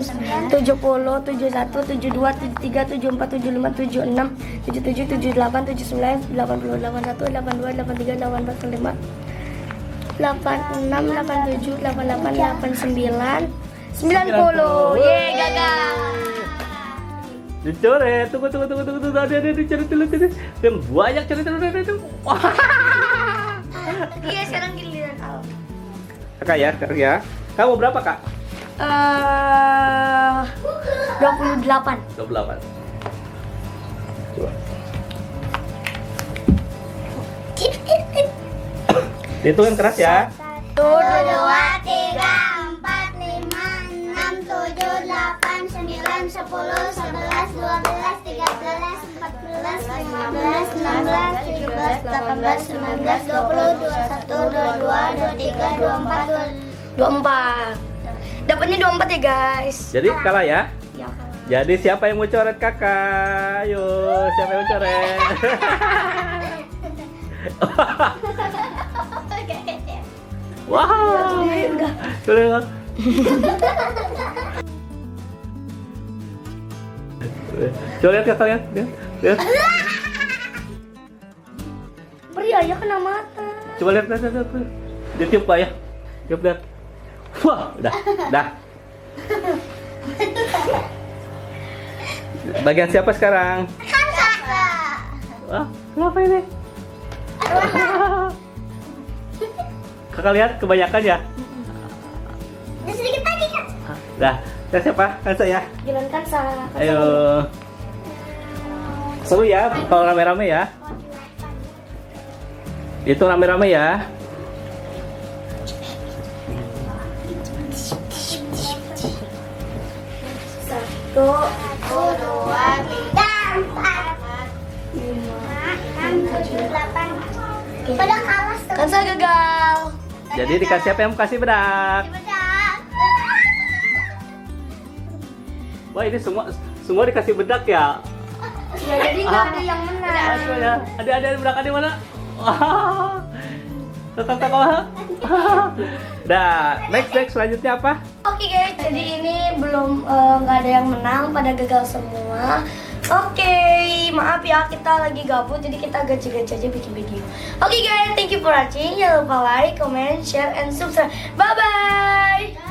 70, 71, 72, 73, 74, 75, 76, 77, 78, 79, 80, 81, 82, 83, 84, 85, 86, 87, 88, 89, 90. Yeay, gagal. Dicoret. Tunggu. Ada dicoret dulu. Dan banyak coret itu. Iya, sekarang giliran Al. Kakak ya. Kamu berapa, Kak? 28. 28. Coba. Hitungan keras ya. 1, 2, 3, 4, 5, 6, 7, 8, 9, 10, 11, 12, 13, 14, 15, 16, 17, 18, 19, 20, 21, 22, 23, 24. Dapatnya 24 ya guys. Jadi kalah ya. Ya. Jadi siapa yang mau coret kakak? Ayo, siapa yang mau coret? Wow. Coba. Coba lihat kakak lihat. Lihat. Pria ya kena mata. Coba lihat. Dia tiup pak ya. Tiup lihat. Wah, dah. Bagian siapa sekarang? Wah, kenapa ini? Kakak lihat kebanyakan ya? Sedikit lagi kan? Dah, siapa? Kan saya. Giliran kan salah. Ayo. Seru ya kalau rame-rame ya. Itu rame-rame ya. Satu, 2, 3, 4, 5, 6, 7, 8. Pada kalah kan saya gagal. Jadi dikasih apa yang kasih bedak? Wah, ini semua dikasih bedak ya. Ya, jadi nggak ada yang menang. Aduh ya. Ada bedak di mana? Wah. Tetap. Dah, next selanjutnya apa? Oke guys, jadi ini belum nggak ada yang menang, pada gagal semua. Oke, maaf ya kita lagi gabut, jadi kita gaji-gaji aja bikin video. Oke guys, thank you for watching. Jangan lupa like, comment, share, and subscribe. Bye bye.